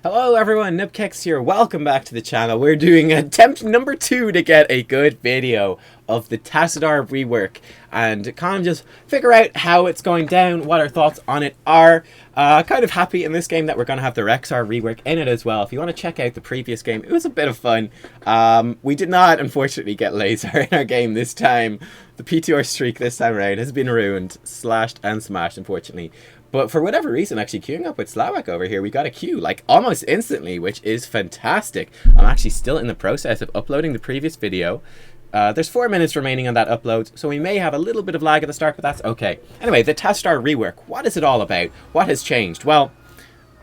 Hello everyone, Nubkeks here. Welcome back to the channel. We're doing attempt number 2 to get a good video of the Tassadar rework and kind of just figure out how it's going down, what our thoughts on it are. Kind of happy in this game that we're going to have the Rexar rework in it as well. If you want to check out the previous game, it was a bit of fun. We did not, unfortunately, get laser in our game this time. The PTR streak this time around has been ruined, slashed and smashed, unfortunately. But for whatever reason, actually queuing up with Slawak over here, we got a queue like almost instantly, which is fantastic. I'm actually still in the process of uploading the previous video. There's 4 minutes remaining on that upload, so we may have a little bit of lag at the start, but that's okay. Anyway, the Tassadar rework, what is it all about? What has changed? Well,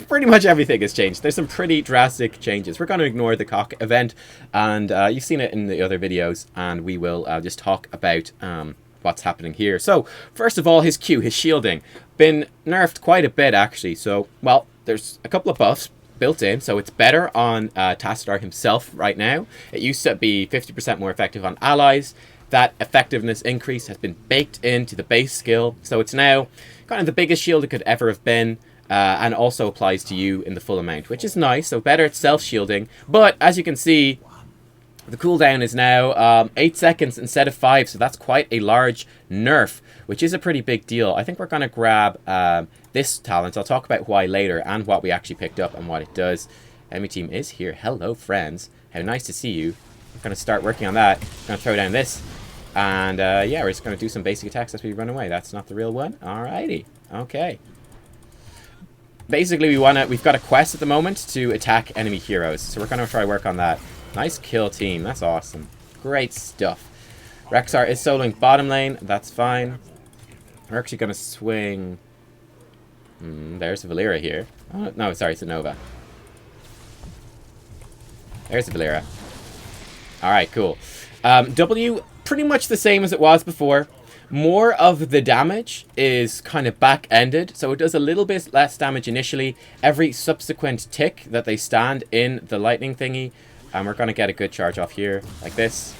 pretty much everything has changed. There's some pretty drastic changes. We're going to ignore the cock event, and you've seen it in the other videos, and we will just talk about what's happening here. So, first of all, his Q, his shielding, been nerfed quite a bit actually. So, well, there's a couple of buffs built in, so it's better on Tassadar himself right now. It used to be 50% more effective on allies. That effectiveness increase has been baked into the base skill, so it's now kind of the biggest shield it could ever have been. And also applies to you in the full amount, which is nice. So better at self-shielding. But as you can see, the cooldown is now 8 seconds instead of 5, so that's quite a large nerf, which is a pretty big deal. I think we're going to grab this talent. I'll talk about why later and what we actually picked up and what it does. Enemy team is here. Hello, friends. How nice to see you. We're going to start working on that. I'm going to throw down this. And yeah, we're just going to do some basic attacks as we run away. That's not the real one. Alrighty. Okay. Basically, we've got a quest at the moment to attack enemy heroes, so we're going to try work on that. Nice kill, team. That's awesome. Great stuff. Rexar is soloing bottom lane. That's fine. We're actually going to swing. There's a Valera here. Oh, no, sorry, it's a Nova. There's a Valera. Alright, cool. W, pretty much the same as it was before. More of the damage is kind of back-ended, so it does a little bit less damage initially. Every subsequent tick that they stand in the lightning thingy, and we're going to get a good charge off here, like this.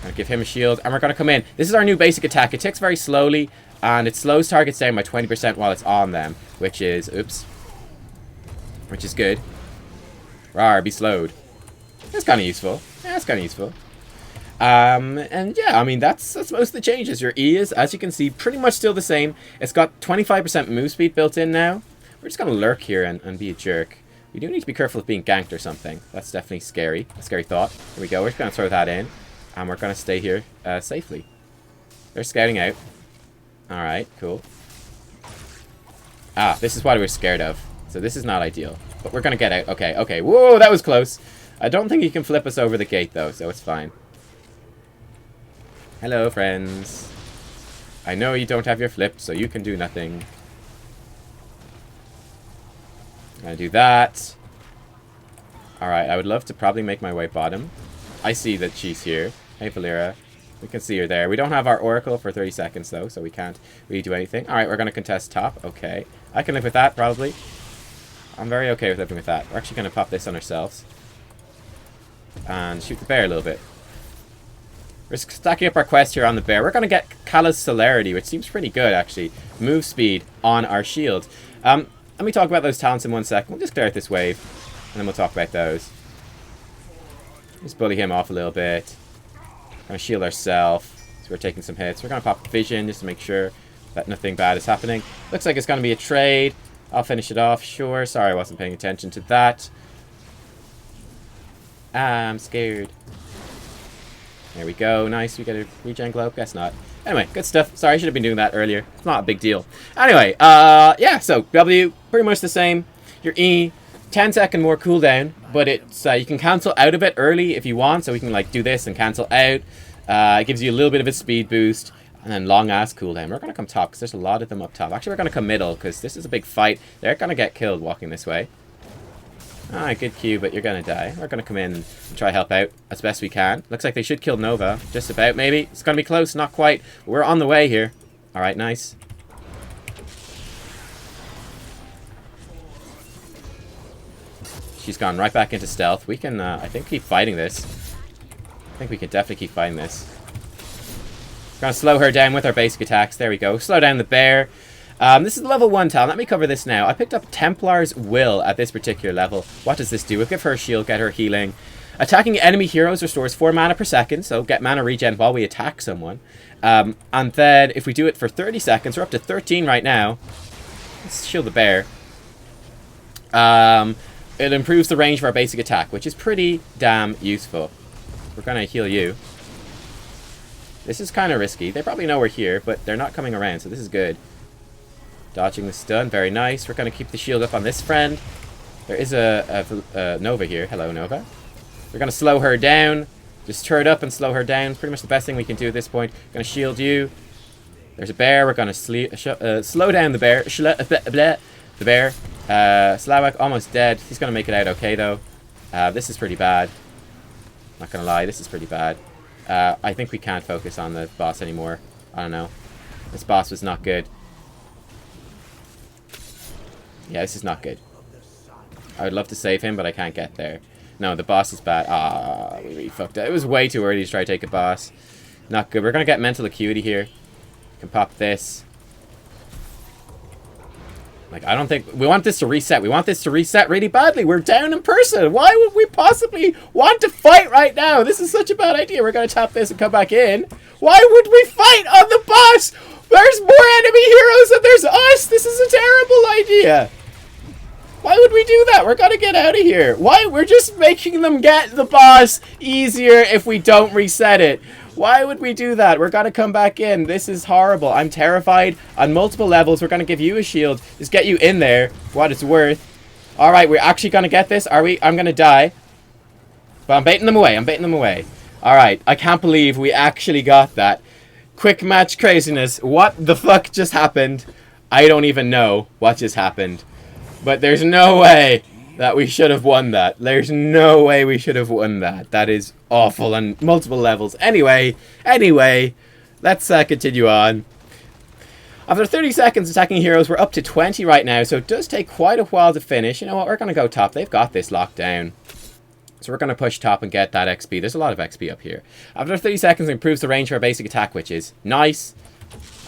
Going to give him a shield, and we're going to come in. This is our new basic attack. It ticks very slowly, and it slows targets down by 20% while it's on them, which is, oops, which is good. Rawr, be slowed. That's kind of useful. Yeah, that's kind of useful. And yeah, I mean, that's most of the changes. Your E is, as you can see, pretty much still the same. It's got 25% move speed built in now. We're just going to lurk here and be a jerk. We do need to be careful of being ganked or something. That's definitely scary. A scary thought. Here we go. We're just going to throw that in. And we're going to stay here safely. They're scouting out. Alright, cool. Ah, this is what we were scared of. So this is not ideal. But we're going to get out. Okay, okay. Whoa, that was close. I don't think he can flip us over the gate, though, so it's fine. Hello, friends. I know you don't have your flip, so you can do nothing. I'm gonna do that. Alright, I would love to probably make my way bottom. I see that she's here. Hey, Valera. We can see her there. We don't have our Oracle for 30 seconds, though, so we can't really do anything. Alright, we're gonna contest top. Okay. I can live with that, probably. I'm very okay with living with that. We're actually gonna pop this on ourselves. And shoot the bear a little bit. We're stacking up our quest here on the bear. We're going to get Kala's Celerity, which seems pretty good, actually. Move speed on our shield. Let me talk about those talents in 1 second. We'll just clear out this wave, and then we'll talk about those. Just bully him off a little bit. Going to shield ourselves. So we're taking some hits. We're going to pop Vision just to make sure that nothing bad is happening. Looks like it's going to be a trade. I'll finish it off, sure. Sorry, I wasn't paying attention to that. I'm scared. There we go. Nice. We get a regen globe. Guess not. Anyway, good stuff. Sorry, I should have been doing that earlier. It's not a big deal. Anyway, yeah, so W, pretty much the same. Your E, 10-second more cooldown, but it's you can cancel out of it early if you want, so we can, like, do this and cancel out. It gives you a little bit of a speed boost, and then long-ass cooldown. We're going to come top, because there's a lot of them up top. Actually, we're going to come middle, because this is a big fight. They're going to get killed walking this way. Alright, good Q, but you're going to die. We're going to come in and try help out as best we can. Looks like they should kill Nova. Just about, maybe. It's going to be close, not quite. But we're on the way here. Alright, nice. She's gone right back into stealth. We can, I think, keep fighting this. I think we can definitely keep fighting this. We're going to slow her down with our basic attacks. There we go. Slow down the bear. This is level 1 talent. Let me cover this now. I picked up Templar's Will at this particular level. What does this do? We'll give her a shield, get her healing. Attacking enemy heroes restores 4 mana per second, so get mana regen while we attack someone. And then if we do it for 30 seconds, we're up to 13 right now. Let's shield the bear. It improves the range of our basic attack, which is pretty damn useful. We're going to heal you. This is kind of risky. They probably know we're here, but they're not coming around, so this is good. Dodging the stun, very nice. We're going to keep the shield up on this friend. There is a Nova here. Hello, Nova. We're going to slow her down. Just turn it up and slow her down. Pretty much the best thing we can do at this point. Going to shield you. There's a bear. We're going to slow down the bear. The bear. Slawak almost dead. He's going to make it out okay, though. This is pretty bad. Not going to lie. This is pretty bad. I think we can't focus on the boss anymore. I don't know. This boss was not good. Yeah, this is not good. I would love to save him, but I can't get there. No, the boss is bad. Ah, we really fucked up. It was way too early to try to take a boss. Not good. We're going to get mental acuity here. Can pop this. Like, I don't think... We want this to reset. We want this to reset really badly. We're down in person. Why would we possibly want to fight right now? This is such a bad idea. We're going to tap this and come back in. Why would we fight on the boss? There's more enemy heroes than there's us. This is a terrible idea. Why would we do that? We're gonna get out of here. Why? We're just making them get the boss easier if we don't reset it. Why would we do that? We're gonna come back in. This is horrible. I'm terrified on multiple levels. We're gonna give you a shield. Just get you in there. What it's worth. Alright, we're actually gonna get this. Are we? I'm gonna die. But I'm baiting them away. I'm baiting them away. Alright, I can't believe we actually got that. Quick match craziness. What the fuck just happened? I don't even know what just happened. But there's no way that we should have won that. There's no way we should have won that. That is awful on multiple levels. Anyway, let's continue on. After 30 seconds attacking heroes, we're up to 20 right now, so it does take quite a while to finish. You know what, we're going to go top. They've got this locked down. So we're going to push top and get that XP. There's a lot of XP up here. After 30 seconds, it improves the range of our basic attack, which is nice.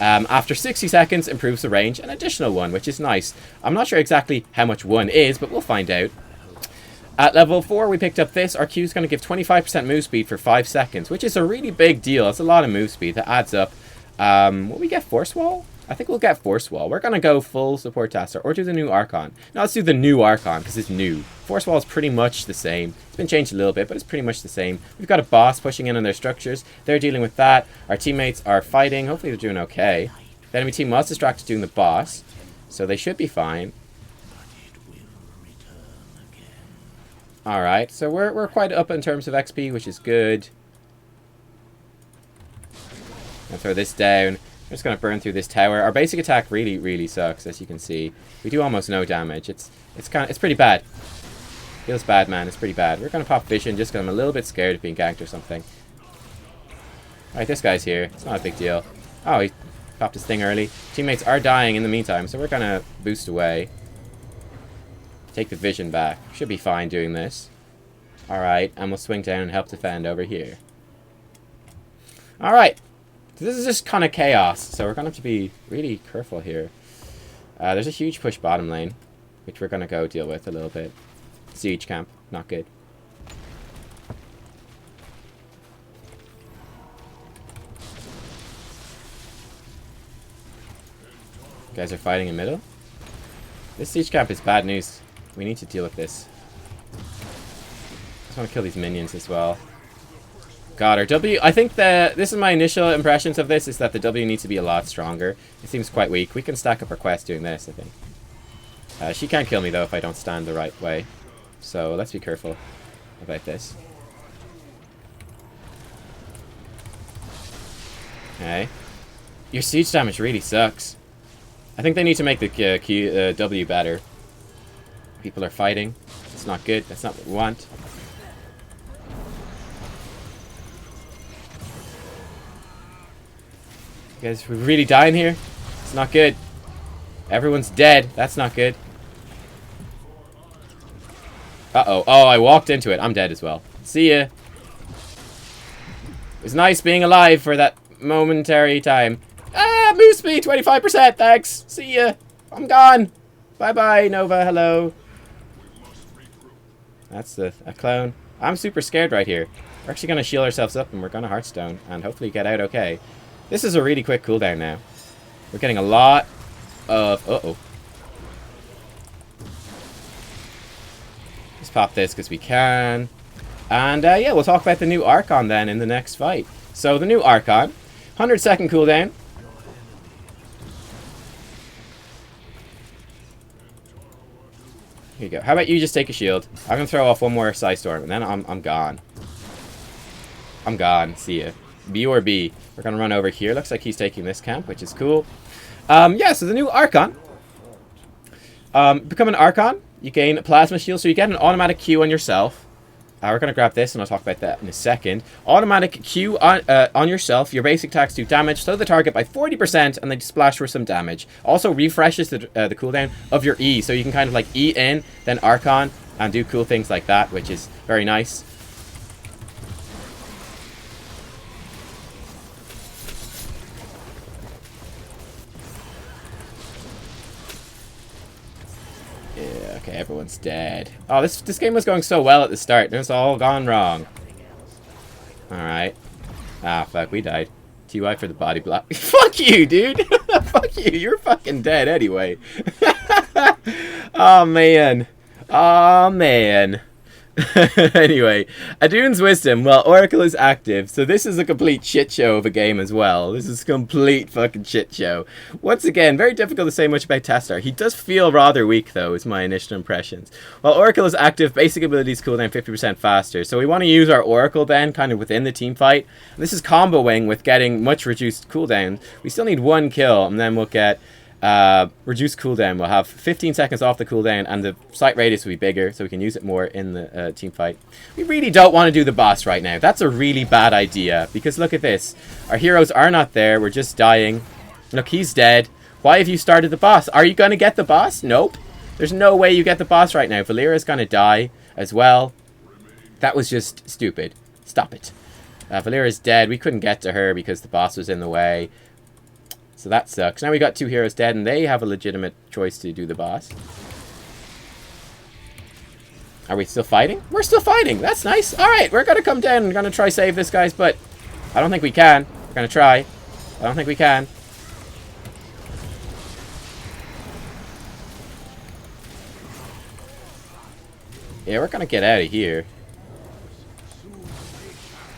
After 60 seconds, improves the range, an additional one, which is nice. I'm not sure exactly how much one is, but we'll find out. At level 4, we picked up this. Our Q is going to give 25% move speed for 5 seconds, which is a really big deal. It's a lot of move speed. That adds up. Will we get Force Wall? I think we'll get Force Wall. We're going to go full support Tassadar, or do the new Archon. No, let's do the new Archon, because it's new. Force Wall is pretty much the same. It's been changed a little bit, but it's pretty much the same. We've got a boss pushing in on their structures. They're dealing with that. Our teammates are fighting. Hopefully they're doing okay. The enemy team was distracted doing the boss, so they should be fine. Alright, so we're quite up in terms of XP, which is good. I'll throw this down. I'm just going to burn through this tower. Our basic attack really, really sucks, as you can see. We do almost no damage. It's pretty bad. Feels bad, man. It's pretty bad. We're going to pop Vision just because I'm a little bit scared of being ganked or something. Alright, this guy's here. It's not a big deal. Oh, he popped his thing early. Teammates are dying in the meantime, so we're going to boost away. Take the Vision back. Should be fine doing this. Alright, and we'll swing down and help defend over here. Alright. So this is just kind of chaos, so we're going to have to be really careful here. There's a huge push bottom lane, which we're going to go deal with a little bit. Siege camp, not good. You guys are fighting in middle? This siege camp is bad news. We need to deal with this. I just want to kill these minions as well. God, our W... I think this is my initial impressions of this, is that the W needs to be a lot stronger. It seems quite weak. We can stack up our quest doing this, I think. She can't kill me, though, if I don't stand the right way. So, let's be careful about this. Okay. Your siege damage really sucks. I think they need to make the W better. People are fighting. It's not good. That's not what we want. You guys, we're really dying here. It's not good. Everyone's dead. That's not good. Uh-oh. Oh, I walked into it. I'm dead as well. See ya. It was nice being alive for that momentary time. Ah, boost me 25%. Thanks. See ya. I'm gone. Bye-bye, Nova. Hello. That's a clone. I'm super scared right here. We're actually going to shield ourselves up and we're going to Hearthstone and hopefully get out okay. This is a really quick cooldown now. We're getting a lot of... Uh-oh. Let's pop this because we can. And yeah, we'll talk about the new Archon then in the next fight. So the new Archon, 100-second cooldown. Here you go. How about you just take a shield? I'm gonna throw off one more Psy Storm and then I'm gone. I'm gone. See ya. B or B. We're gonna run over here. Looks like he's taking this camp, which is cool. Yeah, so the new Archon. Become an Archon. You gain Plasma Shield, so you get an automatic Q on yourself. We're going to grab this, and I'll talk about that in a second. Automatic Q on yourself. Your basic attacks do damage, slow the target by 40%, and they splash for some damage. Also refreshes the cooldown of your E, so you can kind of like E in, then Archon, and do cool things like that, which is very nice. Okay, everyone's dead. Oh, this game was going so well at the start, and it's all gone wrong. Alright. Ah, fuck, we died. TY for the body block. Fuck you, dude! Fuck you, you're fucking dead anyway. Oh, man. Oh, man. Anyway, Adun's Wisdom. Well, Oracle is active, so this is a complete shit show of a game as well. This is a complete fucking shit show. Once again, very difficult to say much about Tassadar. He does feel rather weak, though, is my initial impressions. While Oracle is active, basic abilities cool down 50% faster, so we want to use our Oracle then, kind of within the team fight. This is comboing with getting much reduced cooldown. We still need one kill, and then we'll get... reduced cooldown. We'll have 15 seconds off the cooldown and the sight radius will be bigger so we can use it more in the team fight. We really don't want to do the boss right now. That's a really bad idea because look at this. Our heroes are not there. We're just dying. Look, he's dead. Why have you started the boss? Are you going to get the boss? Nope. There's no way you get the boss right now. Valera's going to die as well. That was just stupid. Stop it. Valera's dead. We couldn't get to her because the boss was in the way. So that sucks. Now we got two heroes dead, and they have a legitimate choice to do the boss. Are we still fighting? We're still fighting. That's nice. All right, we're going to come down and going to try save this guy's butt. I don't think we can. We're going to try. I don't think we can. Yeah, we're going to get out of here.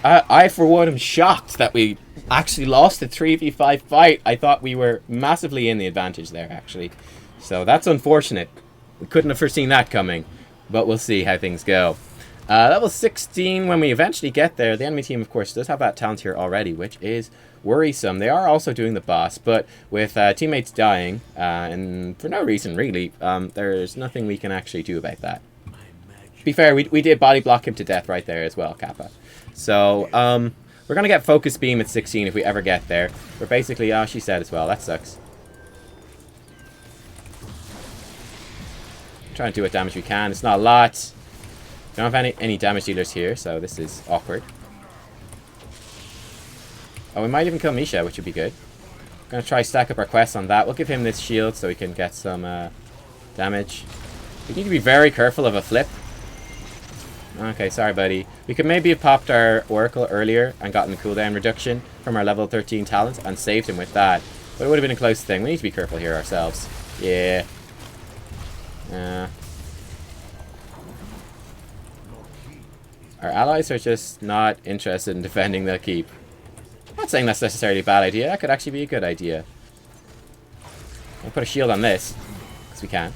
I, for one, am shocked that we actually lost the 3v5 fight. I thought we were massively in the advantage there, actually. So that's unfortunate. We couldn't have foreseen that coming. But we'll see how things go. Level 16, when we eventually get there, the enemy team, of course, does have that talent here already, which is worrisome. They are also doing the boss, but with teammates dying, and for no reason, really, there's nothing we can actually do about that. To be fair, we did body block him to death right there as well, Kappa. So, we're going to get Focus Beam at 16 if we ever get there. We're basically... Oh, she's dead as well. That sucks. Trying to do what damage we can. It's not a lot. We don't have any damage dealers here, so this is awkward. Oh, we might even kill Misha, which would be good. We're going to try stack up our quests on that. We'll give him this shield so we can get some damage. We need to be very careful of a flip. Okay, sorry, buddy. We could maybe have popped our Oracle earlier and gotten the cooldown reduction from our level 13 talent and saved him with that. But it would have been a close thing. We need to be careful here ourselves. Yeah. Our allies are just not interested in defending the keep. I'm not saying that's necessarily a bad idea. That could actually be a good idea. I'll put a shield on this. Because we can.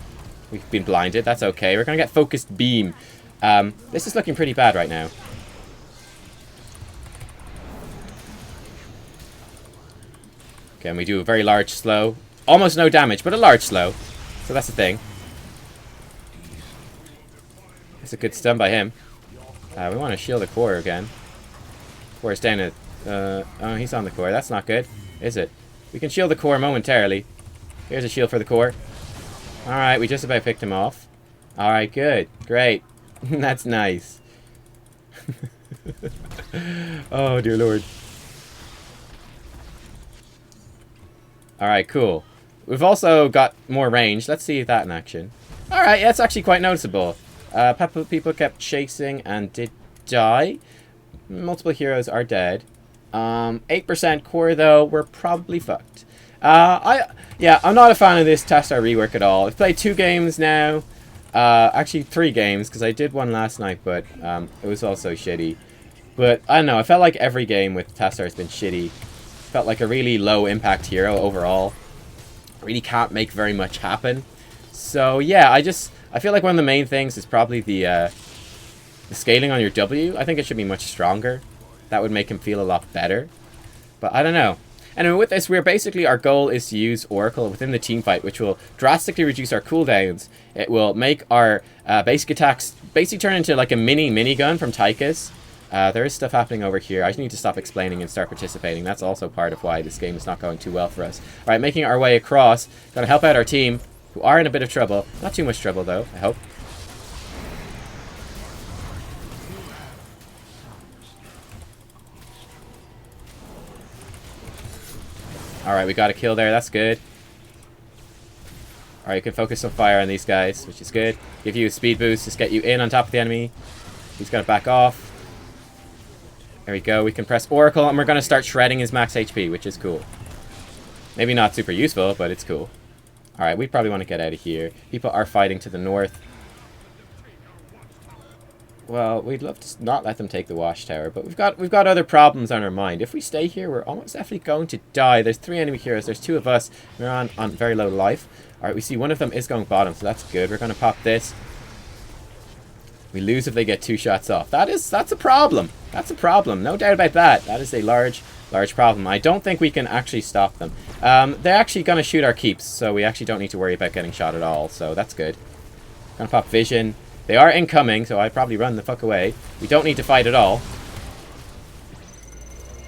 We've been blinded. That's okay. We're going to get Focused Beam. This is looking pretty bad right now. Okay, and we do a very large slow. Almost no damage, but a large slow. So that's the thing. That's a good stun by him. We want to shield the core again. Core is down at... oh, he's on the core. That's not good, is it? We can shield the core momentarily. Here's a shield for the core. Alright, we just about picked him off. Alright, good. Great. That's nice. Oh, dear lord. Alright, cool. We've also got more range. Let's see that in action. Alright, yeah, it's actually quite noticeable. People kept chasing and did die. Multiple heroes are dead. 8% core, though. We're probably fucked. I'm not a fan of this Tassadar rework at all. I've played 2 games now. Actually 3 games, because I did one last night, but it was also shitty. But I don't know, I felt like every game with Tassadar has been shitty. Felt like a really low impact hero overall. Really can't make very much happen. So yeah, I feel like one of the main things is probably the scaling on your W. I think it should be much stronger. That would make him feel a lot better. But I don't know. Anyway, with this, our goal is to use Oracle within the team fight, which will drastically reduce our cooldowns. It will make our basic attacks basically turn into like a minigun from Tychus. There is stuff happening over here. I just need to stop explaining and start participating. That's also part of why this game is not going too well for us. Alright, making our way across. Gotta help out our team, who are in a bit of trouble. Not too much trouble, though, I hope. Alright, we got a kill there. That's good. Alright, you can focus some fire on these guys, which is good. Give you a speed boost, just get you in on top of the enemy. He's gonna back off. There we go. We can press Oracle, and we're gonna start shredding his max HP, which is cool. Maybe not super useful, but it's cool. Alright, we probably want to get out of here. People are fighting to the north. Well, we'd love to not let them take the watchtower, but we've got other problems on our mind. If we stay here, we're almost definitely going to die. There's 3 enemy heroes. There's 2 of us. We're on very low life. Alright, we see one of them is going bottom, so that's good. We're going to pop this. We lose if they get 2 shots off. That's a problem. That's a problem. No doubt about that. That is a large problem. I don't think we can actually stop them. They're actually going to shoot our keeps, so we actually don't need to worry about getting shot at all, so that's good. Gonna pop vision. They are incoming, so I'd probably run the fuck away. We don't need to fight at all.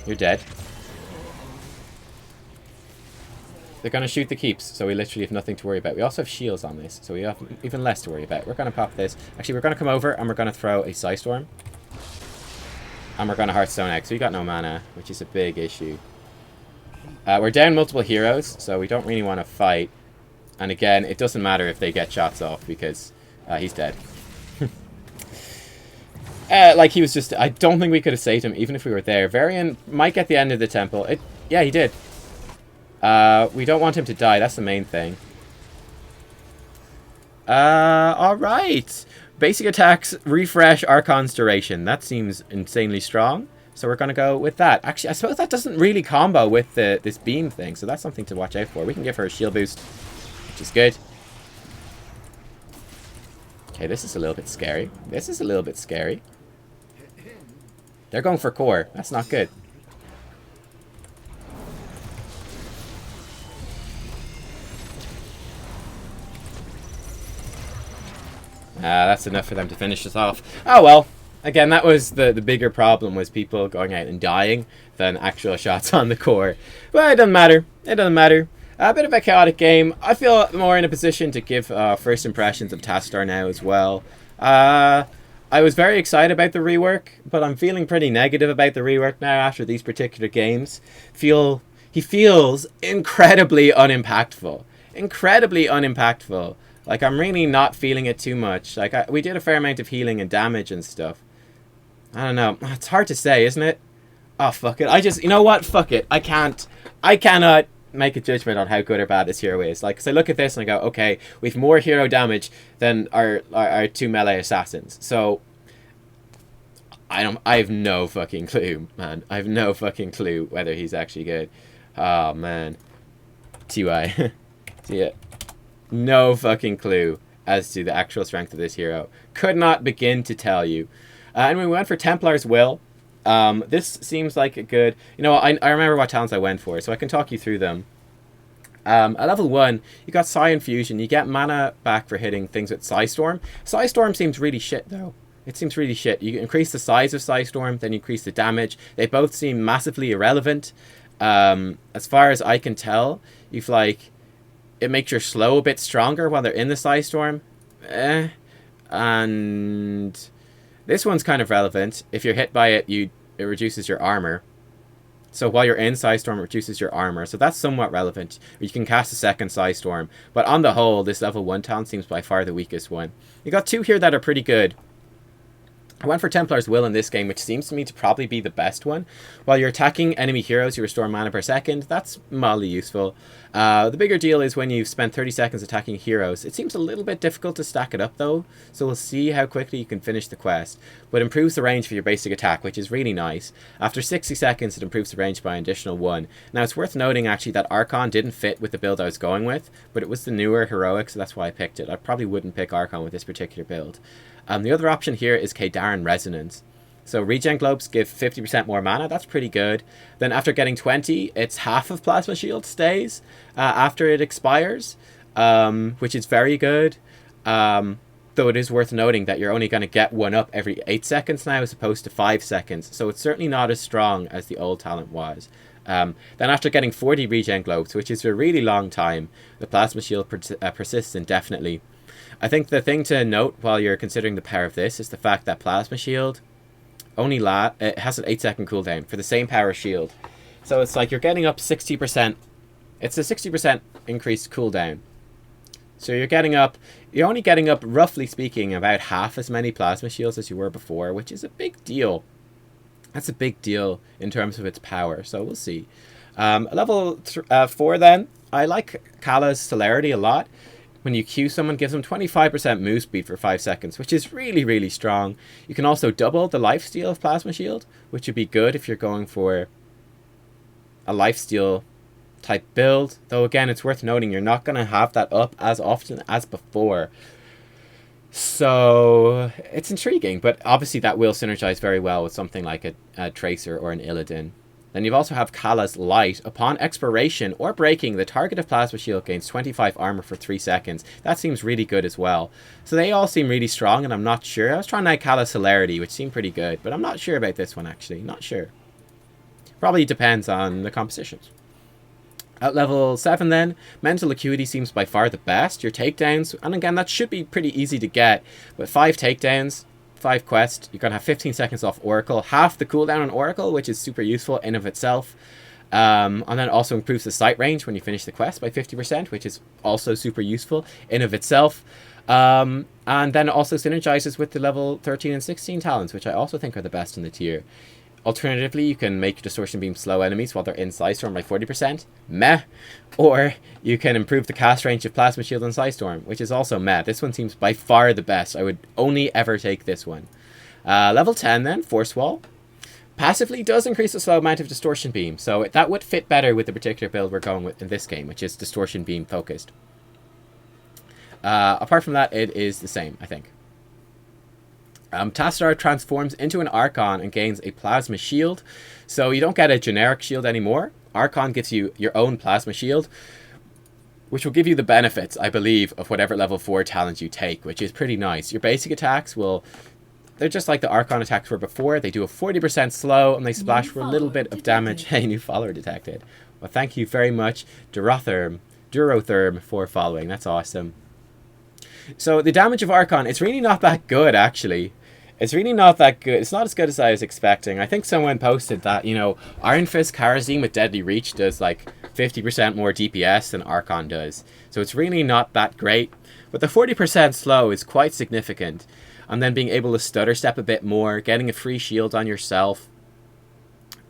You're dead. They're going to shoot the keeps, so we literally have nothing to worry about. We also have shields on this, so we have even less to worry about. We're going to pop this. Actually, we're going to come over, and we're going to throw a Psystorm. And we're going to Hearthstone X. We got no mana, which is a big issue. We're down multiple heroes, so we don't really want to fight. And again, it doesn't matter if they get shots off, because he's dead. Like, he was just... I don't think we could have saved him, even if we were there. Varian might get the end of the temple. Yeah, he did. We don't want him to die. That's the main thing. Alright. Basic attacks, refresh, Archon's duration. That seems insanely strong. So we're going to go with that. Actually, I suppose that doesn't really combo with this beam thing. So that's something to watch out for. We can give her a shield boost, which is good. Okay, this is a little bit scary. This is a little bit scary. They're going for core. That's not good. That's enough for them to finish us off. Oh well. Again, that was the bigger problem, was people going out and dying than actual shots on the core. But it doesn't matter. It doesn't matter. A bit of a chaotic game. I feel more in a position to give first impressions of Tassadar now as well. I was very excited about the rework, but I'm feeling pretty negative about the rework now after these particular games. He feels incredibly unimpactful. Incredibly unimpactful. Like, I'm really not feeling it too much. Like, we did a fair amount of healing and damage and stuff. I don't know. It's hard to say, isn't it? Oh, fuck it. You know what? Fuck it. I cannot make a judgment on how good or bad this hero is. Like, 'cause I look at this and I go, okay, we've more hero damage than our 2 melee assassins. So, I have no fucking clue, man. I have no fucking clue whether he's actually good. Oh, man. TY. Yeah. No fucking clue as to the actual strength of this hero. Could not begin to tell you. And we went for Templar's Will. This seems like a good... You know, I remember what talents I went for, so I can talk you through them. At level 1, you got SAIN Fusion. You get mana back for hitting things with Psystorm. Psystorm seems really shit, though. It seems really shit. You increase the size of Psystorm, then you increase the damage. They both seem massively irrelevant. As far as I can tell, you've like... It makes your slow a bit stronger while they're in the Psystorm. And... This one's kind of relevant. If you're hit by it, it reduces your armor. So while you're in Psystorm, it reduces your armor. So that's somewhat relevant. You can cast a second Psystorm. But on the whole, this level 1 talent seems by far the weakest one. You got 2 here that are pretty good. I went for Templar's Will in this game, which seems to me to probably be the best one. While you're attacking enemy heroes, you restore mana per second. That's mildly useful. The bigger deal is when you've spent 30 seconds attacking heroes. It seems a little bit difficult to stack it up though, so we'll see how quickly you can finish the quest. But it improves the range for your basic attack, which is really nice. After 60 seconds, it improves the range by an additional 1. Now, it's worth noting actually that Archon didn't fit with the build I was going with, but it was the newer heroic, so that's why I picked it. I probably wouldn't pick Archon with this particular build. The other option here is Kadarin Resonance. So regen globes give 50% more mana. That's pretty good. Then after getting 20, it's half of Plasma Shield stays after it expires, which is very good. Though it is worth noting that you're only going to get one up every 8 seconds now as opposed to 5 seconds. So it's certainly not as strong as the old talent was. Then after getting 40 regen globes, which is a really long time, the Plasma Shield persists indefinitely. I think the thing to note while you're considering the power of this is the fact that Plasma Shield only it has an 8-second cooldown for the same power shield. So it's like you're getting up 60%. It's a 60% increased cooldown. So you're only getting up, roughly speaking, about half as many Plasma Shields as you were before, which is a big deal. That's a big deal in terms of its power, so we'll see. Level 4 then, I like Kala's Celerity a lot. When you Q someone, gives them 25% move speed for 5 seconds, which is really, really strong. You can also double the lifesteal of Plasma Shield, which would be good if you're going for a lifesteal type build. Though again, it's worth noting you're not going to have that up as often as before. So it's intriguing, but obviously that will synergize very well with something like a Tracer or an Illidan. Then you also have Kala's Light. Upon expiration or breaking, the target of Plasma Shield gains 25 armor for 3 seconds. That seems really good as well. So they all seem really strong, and I'm not sure. I was trying out Kala's Celerity, which seemed pretty good, but I'm not sure about this one, actually. Not sure. Probably depends on the compositions. At level 7 then, Mental Acuity seems by far the best. Your takedowns, and again, that should be pretty easy to get, but 5 takedowns, 5 quests, you're going to have 15 seconds off Oracle, half the cooldown on Oracle, which is super useful in of itself. And then also improves the sight range when you finish the quest by 50%, which is also super useful in of itself. And then it also synergizes with the level 13 and 16 talents, which I also think are the best in the tier. Alternatively, you can make Distortion Beam slow enemies while they're in Psystorm by 40%. Meh. Or you can improve the cast range of Plasma Shield and Psystorm, which is also meh. This one seems by far the best. I would only ever take this one. Level 10 then, Force Wall. Passively does increase the slow amount of Distortion Beam, so that would fit better with the particular build we're going with in this game, which is Distortion Beam focused. Apart from that, it is the same, I think. Tassadar transforms into an Archon and gains a Plasma Shield. So you don't get a generic shield anymore. Archon gives you your own Plasma Shield, which will give you the benefits, I believe, of whatever level 4 talent you take, which is pretty nice. Your basic attacks they're just like the Archon attacks were before. They do a 40% slow, and they splash for a little bit of damage. Hey, new follower detected. Well, thank you very much, Durotherm, for following. That's awesome. So the damage of Archon, it's really not that good, actually. It's really not that good. It's not as good as I was expecting. I think someone posted that, Iron Fist Kharazim with Deadly Reach does like 50% more DPS than Archon does. So it's really not that great. But the 40% slow is quite significant. And then being able to stutter step a bit more, getting a free shield on yourself.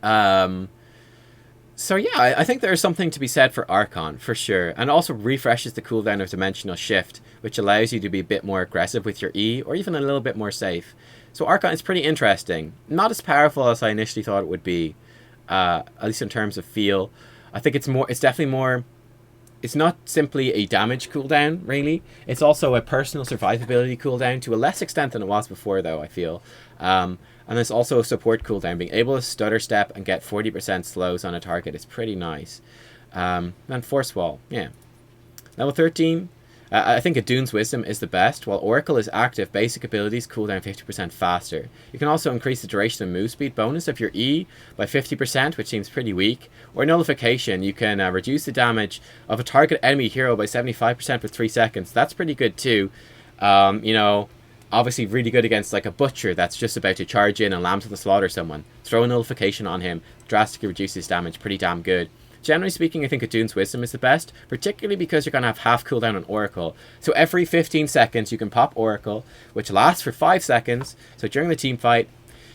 So yeah, I think there's something to be said for Archon, for sure. And also refreshes the cooldown of Dimensional Shift, which allows you to be a bit more aggressive with your E, or even a little bit more safe. So Archon is pretty interesting. Not as powerful as I initially thought it would be, at least in terms of feel. I think it's definitely more... It's not simply a damage cooldown, really. It's also a personal survivability cooldown, to a less extent than it was before, though, I feel. And there's also a support cooldown. Being able to stutter step and get 40% slows on a target is pretty nice. And Force Wall, yeah. Level 13, I think Adune's Wisdom is the best. While Oracle is active, basic abilities cool down 50% faster. You can also increase the duration and move speed bonus of your E by 50%, which seems pretty weak. Or Nullification, you can reduce the damage of a target enemy hero by 75% for 3 seconds. That's pretty good too. Obviously really good against like a butcher that's just about to charge in and lamb to the slaughter someone. Throw a nullification on him, drastically reduces damage, pretty damn good. Generally speaking, I think Adoon's Wisdom is the best, particularly because you're going to have half cooldown on Oracle. So every 15 seconds you can pop Oracle, which lasts for 5 seconds. So during the team fight,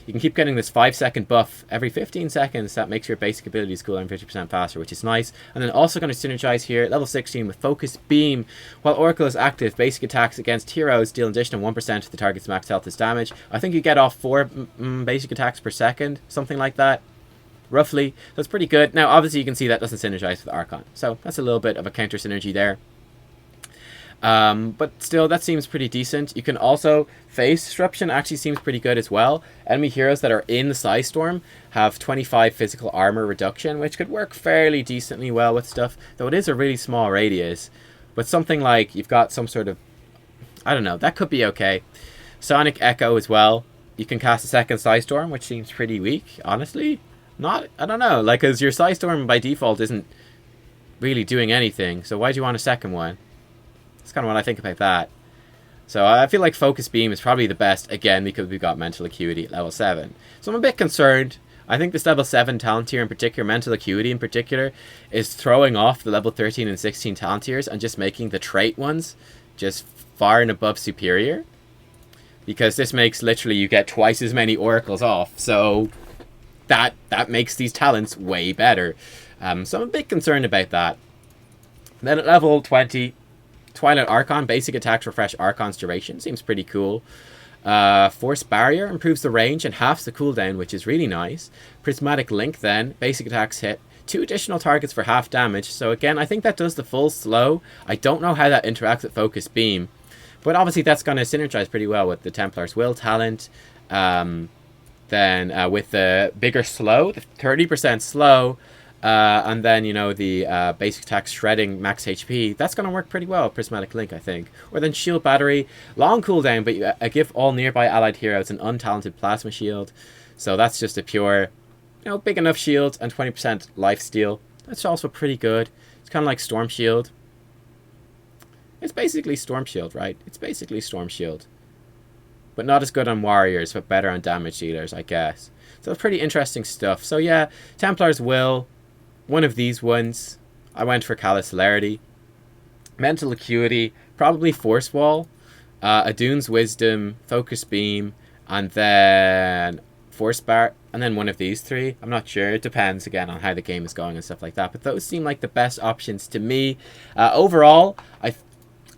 you can keep getting this 5-second buff every 15 seconds. That makes your basic abilities cool down 50% faster, which is nice. And then also going to synergize here at level 16 with Focus Beam. While Oracle is active, basic attacks against heroes deal an additional 1% to the target's max health as damage. I think you get off 4 basic attacks per second, something like that. Roughly. That's pretty good. Now, obviously, you can see that doesn't synergize with Archon. So that's a little bit of a counter synergy there. But still, that seems pretty decent. You can also... Phase Disruption actually seems pretty good as well. Enemy heroes that are in the Psystorm have 25 physical armor reduction, which could work fairly decently well with stuff. Though it is a really small radius. But something like you've got some sort of... I don't know. That could be okay. Sonic Echo as well. You can cast a second Psystorm, which seems pretty weak, honestly. I don't know, like, because your Psystorm by default isn't really doing anything, so why do you want a second one? That's kind of what I think about that. So I feel like Focus Beam is probably the best, again, because we've got Mental Acuity at level 7. So I'm a bit concerned. I think this level 7 talent tier in particular, Mental Acuity in particular, is throwing off the level 13 and 16 talent tiers and just making the trait ones just far and above superior. Because this makes literally you get twice as many oracles off, so... That makes these talents way better. So I'm a bit concerned about that. Then at level 20, Twilight Archon, basic attacks refresh Archon's duration. Seems pretty cool. Force Barrier improves the range and halves the cooldown, which is really nice. Prismatic Link then, basic attacks hit 2 additional targets for half damage. So again, I think that does the full slow. I don't know how that interacts with Focus Beam. But obviously that's going to synergize pretty well with the Templar's Will talent. Then with the bigger slow, the 30% slow, and then, you know, the basic attack shredding max HP, that's going to work pretty well with Prismatic Link, I think. Or then Shield Battery, long cooldown, but you give all nearby allied heroes an untalented plasma shield. So that's just a pure, you know, big enough shield and 20% lifesteal. That's also pretty good. It's kind of like Storm Shield. It's basically Storm Shield, right? It's basically Storm Shield. But not as good on warriors, but better on damage dealers, I guess. So it's pretty interesting stuff. So yeah, Templar's Will, one of these ones. I went for Callous Celerity. Mental Acuity, probably Force Wall. Adoon's Wisdom, Focus Beam, and then Force Bar, and then one of these 3. I'm not sure. It depends, again, on how the game is going and stuff like that. But those seem like the best options to me. Overall,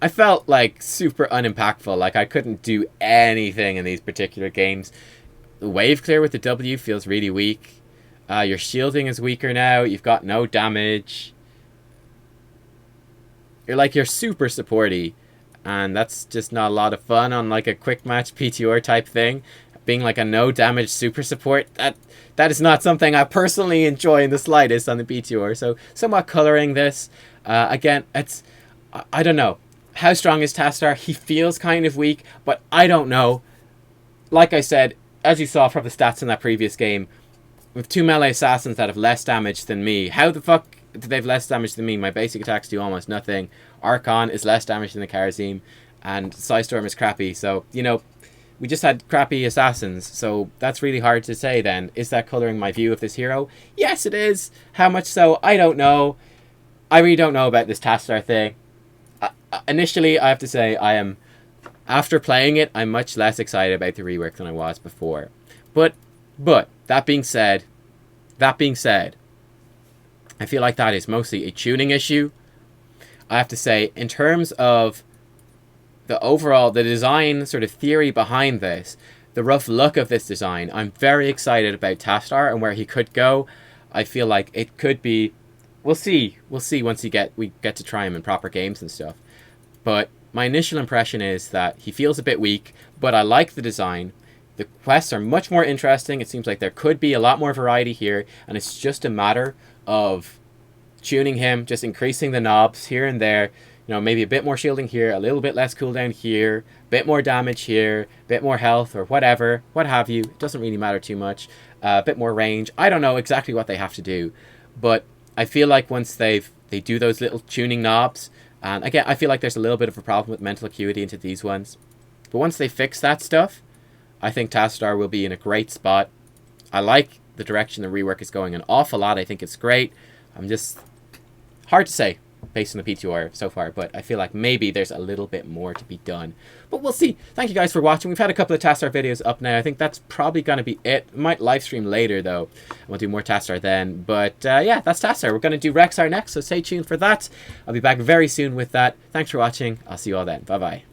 I felt like super unimpactful, like I couldn't do anything in these particular games. The wave clear with the W feels really weak. Your shielding is weaker now, you've got no damage. You're super supporty, and that's just not a lot of fun on like a quick match PTR type thing. Being like a no damage super support, that is not something I personally enjoy in the slightest on the PTR. So somewhat coloring this, again, I don't know. How strong is Tassadar? He feels kind of weak, but I don't know. Like I said, as you saw from the stats in that previous game, with 2 melee assassins that have less damage than me, how the fuck do they have less damage than me? My basic attacks do almost nothing. Archon is less damage than the Kharazim, and Psystorm is crappy. So, you know, we just had crappy assassins, so that's really hard to say then. Is that coloring my view of this hero? Yes, it is. How much so? I don't know. I really don't know about this Tassadar thing. Initially, I have to say, after playing it, I'm much less excited about the rework than I was before. But that being said, I feel like that is mostly a tuning issue. I have to say, in terms of the design sort of theory behind this, the rough look of this design, I'm very excited about Tassadar and where he could go. I feel like it could be... We'll see once we get to try him in proper games and stuff. But my initial impression is that he feels a bit weak, but I like the design. The quests are much more interesting. It seems like there could be a lot more variety here, and it's just a matter of tuning him, just increasing the knobs here and there. You know, maybe a bit more shielding here, a little bit less cooldown here, a bit more damage here, a bit more health or whatever, what have you. It doesn't really matter too much. A bit more range. I don't know exactly what they have to do, but I feel like once they do those little tuning knobs, and again, I feel like there's a little bit of a problem with mental acuity into these ones. But once they fix that stuff, I think Tassadar will be in a great spot. I like the direction the rework is going an awful lot. I think it's great. I'm just... hard to say based on the PTR so far, but I feel like maybe there's a little bit more to be done. But we'll see. Thank you guys for watching. We've had a couple of Tassadar videos up now. I think that's probably going to be it. We might live stream later, though. We'll do more Tassadar then. But yeah, that's Tassadar. We're going to do Rexar next, so stay tuned for that. I'll be back very soon with that. Thanks for watching. I'll see you all then. Bye-bye.